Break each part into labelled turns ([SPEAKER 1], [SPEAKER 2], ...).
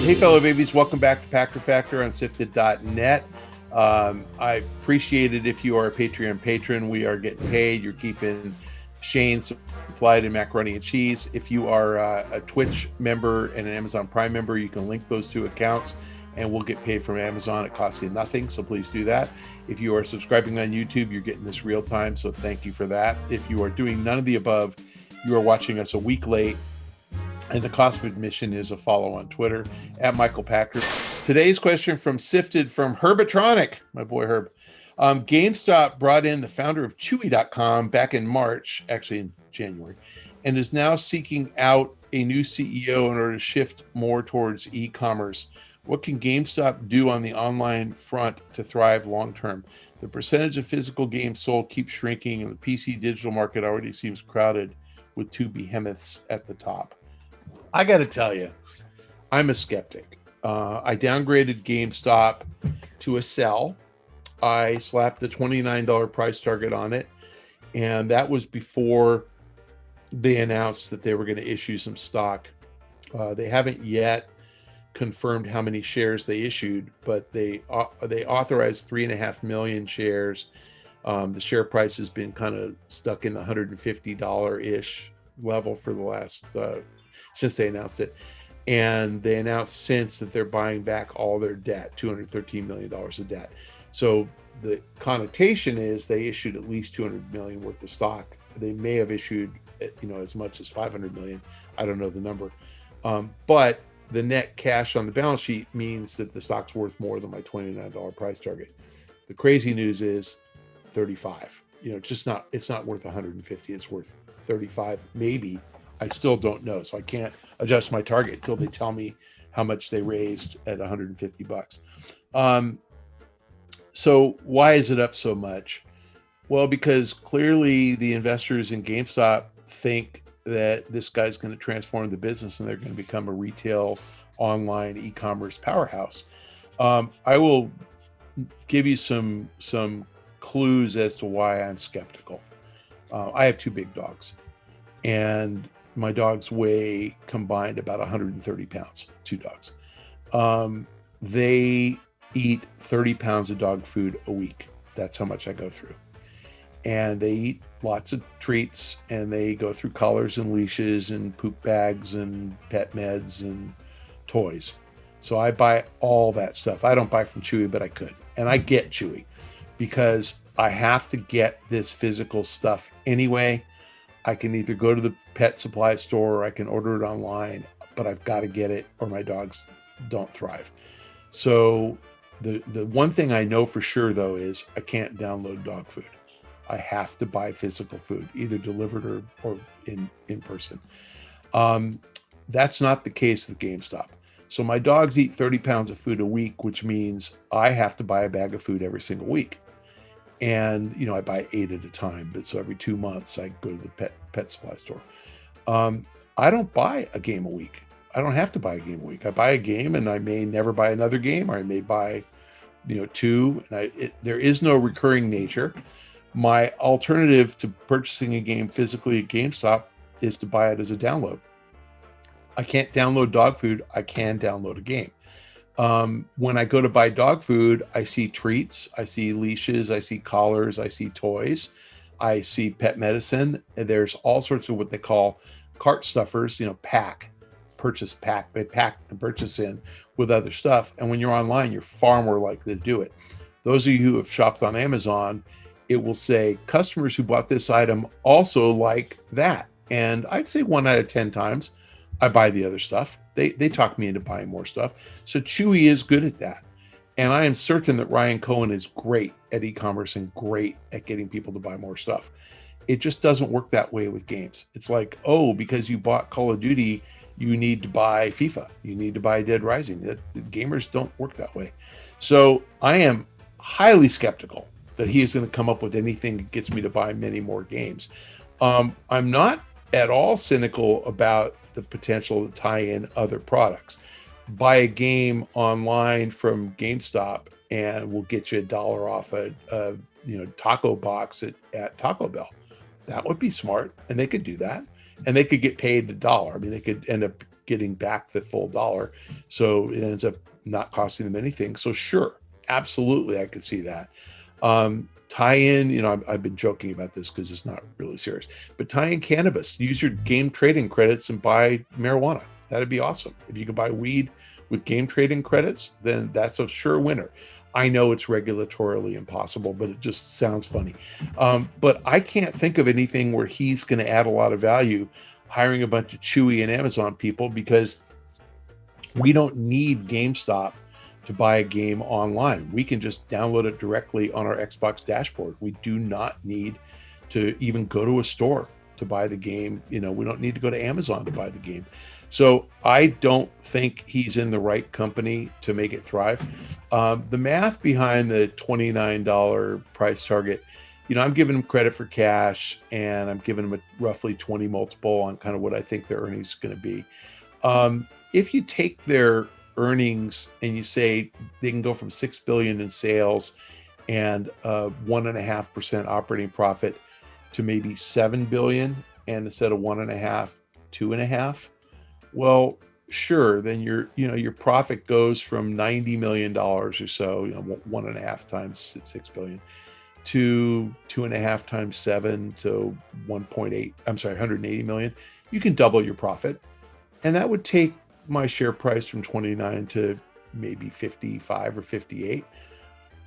[SPEAKER 1] Hey, fellow babies, welcome back to Pachter Factor on SIFTD.net. I appreciate it if you are a Patreon patron. We are getting paid. You're keeping Shane supplied in macaroni and cheese. If you are a Twitch member and an Amazon Prime member, you can link those two accounts and we'll get paid from Amazon. It costs you nothing, so please do that. If you are subscribing on YouTube, you're getting this real time, so thank you for that. If you are doing none of the above, you are watching us a week late. And the cost of admission is a follow on Twitter at Michael Pachter. Today's question from Sifted from Herbatronic, my boy Herb. GameStop brought in the founder of Chewy.com back in March, actually in January, and is now seeking out a new CEO in order to shift more towards e-commerce. What can GameStop do on the online front to thrive long term? The percentage of physical games sold keeps shrinking, and the PC digital market already seems crowded with two behemoths at the top. I got to tell you, I'm a skeptic. I downgraded GameStop to a sell. I slapped a $29 price target on it, and that was before they announced that they were going to issue some stock. They haven't yet confirmed how many shares they issued, but they authorized 3.5 million shares. The share price has been kind of stuck in the $150-ish level for the last since they announced it. And they announced since that they're buying back all their debt, $213 million of debt. So the connotation is they issued at least 200 million worth of stock. They may have issued, as much as 500 million. I don't know the number. But the net cash on the balance sheet means that the stock's worth more than my $29 price target. The crazy news is 35. It's not worth 150. It's worth 35, maybe. I still don't know, so I can't adjust my target until they tell me how much they raised at 150 bucks. So why is it up so much? Well, because clearly the investors in GameStop think that this guy's going to transform the business and they're going to become a retail online e-commerce powerhouse. I will give you some clues as to why I'm skeptical. I have two big dogs, and my dogs weigh combined about 130 pounds, two dogs. They eat 30 pounds of dog food a week. That's how much I go through. And they eat lots of treats, and they go through collars and leashes and poop bags and pet meds and toys. So I buy all that stuff. I don't buy from Chewy, but I could. And I get Chewy because I have to get this physical stuff anyway. I can either go to the pet supply store or I can order it online, but I've got to get it or my dogs don't thrive. So the one thing I know for sure, though, is I can't download dog food. I have to buy physical food, either delivered or in person. That's not the case with GameStop. So my dogs eat 30 pounds of food a week, which means I have to buy a bag of food every single week. And, I buy 8 at a time, but so every 2 months I go to the pet supply store. I don't buy a game a week. I don't have to buy a game a week. I buy a game and I may never buy another game, or I may buy, 2. And there is no recurring nature. My alternative to purchasing a game physically at GameStop is to buy it as a download. I can't download dog food. I can download a game. When I go to buy dog food, I see treats, I see leashes, I see collars, I see toys, I see pet medicine. There's all sorts of what they call cart stuffers, purchase pack. They pack the purchase in with other stuff. And when you're online, you're far more likely to do it. Those of you who have shopped on Amazon, it will say customers who bought this item also like that. And I'd say 1 out of 10 times I buy the other stuff. They talk me into buying more stuff. So Chewy is good at that. And I am certain that Ryan Cohen is great at e-commerce and great at getting people to buy more stuff. It just doesn't work that way with games. It's like, because you bought Call of Duty, you need to buy FIFA. You need to buy Dead Rising. Gamers don't work that way. So I am highly skeptical that he is going to come up with anything that gets me to buy many more games. I'm not at all cynical about the potential to tie in other products. Buy a game online from GameStop and we'll get you $1 off a taco box at Taco Bell. That would be smart, and they could do that, and they could get paid $1. I mean, they could end up getting back the full dollar. So it ends up not costing them anything. So sure, absolutely, I could see that. Tie in, I've been joking about this because it's not really serious, but tie in cannabis. Use your game trading credits and buy marijuana. That'd be awesome. If you could buy weed with game trading credits, then that's a sure winner. I know it's regulatorily impossible, but it just sounds funny. But I can't think of anything where he's going to add a lot of value hiring a bunch of Chewy and Amazon people, because we don't need GameStop to buy a game online. We can just download it directly on our Xbox dashboard. We do not need to even go to a store to buy the game. We don't need to go to Amazon to buy the game. So I don't think he's in the right company to make it thrive. The math behind the $29 price target, I'm giving him credit for cash, and I'm giving him a roughly 20 multiple on kind of what I think their earnings is going to be. If you take their earnings and you say they can go from 6 billion in sales and 1.5% operating profit to maybe 7 billion, and instead of 1.5, 2.5, well, sure, then your profit goes from $90 million or so, 1.5 times 6 billion, to 2.5 times 7 to 180 million. You can double your profit, and that would take my share price from 29 to maybe 55 or 58.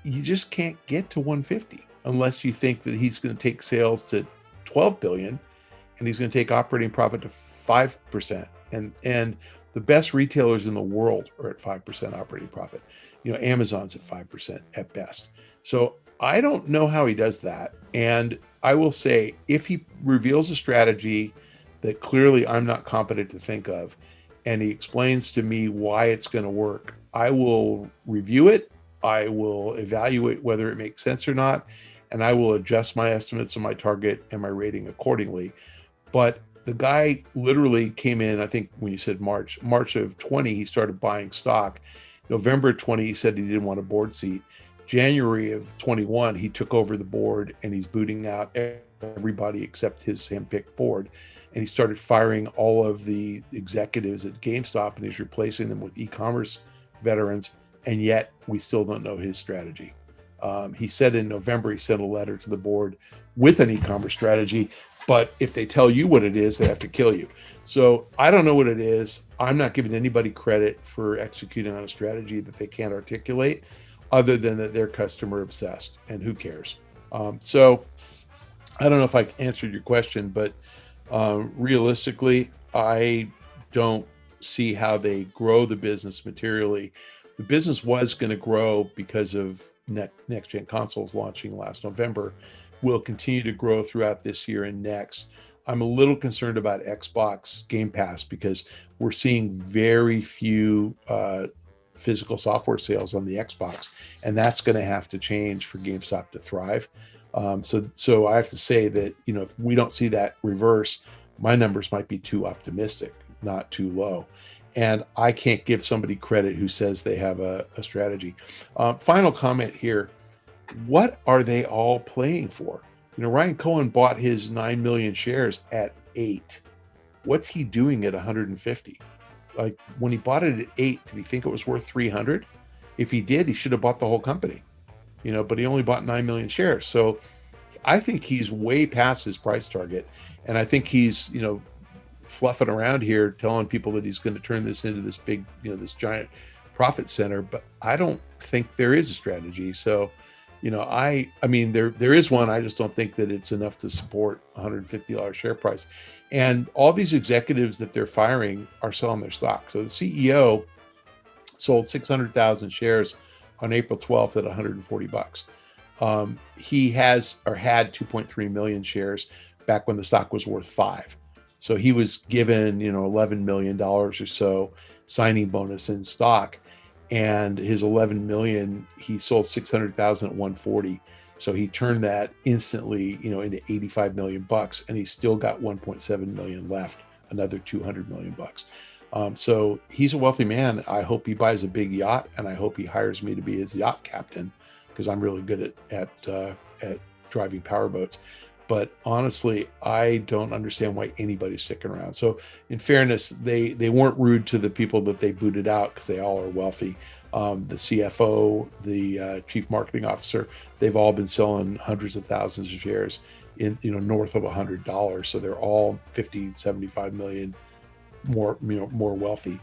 [SPEAKER 1] You just can't get to 150 unless you think that he's going to take sales to 12 billion and he's going to take operating profit to 5%. And the best retailers in the world are at 5% operating profit. Amazon's at 5% at best. So I don't know how he does that. And I will say, if he reveals a strategy that clearly I'm not competent to think of, and he explains to me why it's going to work, I will review it. I will evaluate whether it makes sense or not, and I will adjust my estimates of my target and my rating accordingly. But the guy literally came in, I think when you said March of 20, he started buying stock. November 20, he said he didn't want a board seat. January of 21, he took over the board, and he's booting out everybody except his handpicked board. And he started firing all of the executives at GameStop, and he's replacing them with e-commerce veterans. And yet we still don't know his strategy. He said in November, he sent a letter to the board with an e-commerce strategy, but if they tell you what it is, they have to kill you. So I don't know what it is. I'm not giving anybody credit for executing on a strategy that they can't articulate, other than that they're customer obsessed, and who cares? So I don't know if I answered your question, but realistically, I don't see how they grow the business materially. The business was going to grow because of next gen consoles launching last November. Will continue to grow throughout this year and next. I'm a little concerned about Xbox Game Pass, because we're seeing very few physical software sales on the Xbox, and that's going to have to change for GameStop to thrive. So I have to say that, if we don't see that reverse, my numbers might be too optimistic, not too low. And I can't give somebody credit who says they have a strategy. Final comment here. What are they all playing for? Ryan Cohen bought his 9 million shares at 8. What's he doing at 150? Like, when he bought it at 8, did he think it was worth 300? If he did, he should have bought the whole company, but he only bought 9 million shares. So I think he's way past his price target. And I think he's, fluffing around here telling people that he's going to turn this into this big, this giant profit center. But I don't think there is a strategy. So, I mean, there is one. I just don't think that it's enough to support $150 share price. And all these executives that they're firing are selling their stock. So the CEO sold 600,000 shares on April 12th at $140. He had 2.3 million shares back when the stock was worth $5. So he was given, $11 million or so signing bonus in stock, and his 11 million, he sold 600,000 at 140. So he turned that instantly, into 85 million bucks, and he's still got 1.7 million left, another 200 million bucks. So he's a wealthy man. I hope he buys a big yacht, and I hope he hires me to be his yacht captain, because I'm really good at driving powerboats. But honestly, I don't understand why anybody's sticking around. So in fairness, they weren't rude to the people that they booted out, because they all are wealthy. The CFO, the chief marketing officer, they've all been selling hundreds of thousands of shares in, north of $100. So they're all 50, 75 million more, more wealthy.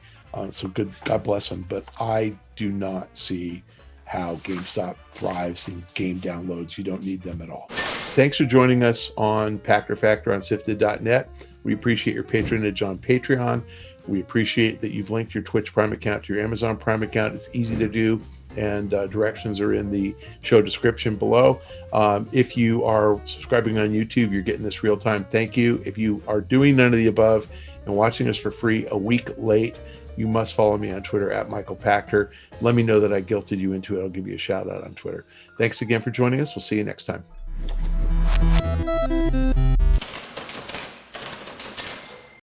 [SPEAKER 1] So good, God bless them. But I do not see how GameStop thrives in game downloads. You don't need them at all. Thanks for joining us on Pachter Factor on SIFTD.net. We appreciate your patronage on Patreon. We appreciate that you've linked your Twitch Prime account to your Amazon Prime account. It's easy to do, and directions are in the show description below. If you are subscribing on YouTube, you're getting this real time. Thank you. If you are doing none of the above and watching us for free a week late, you must follow me on Twitter at Michael Pachter. Let me know that I guilted you into it. I'll give you a shout out on Twitter. Thanks again for joining us. We'll see you next time.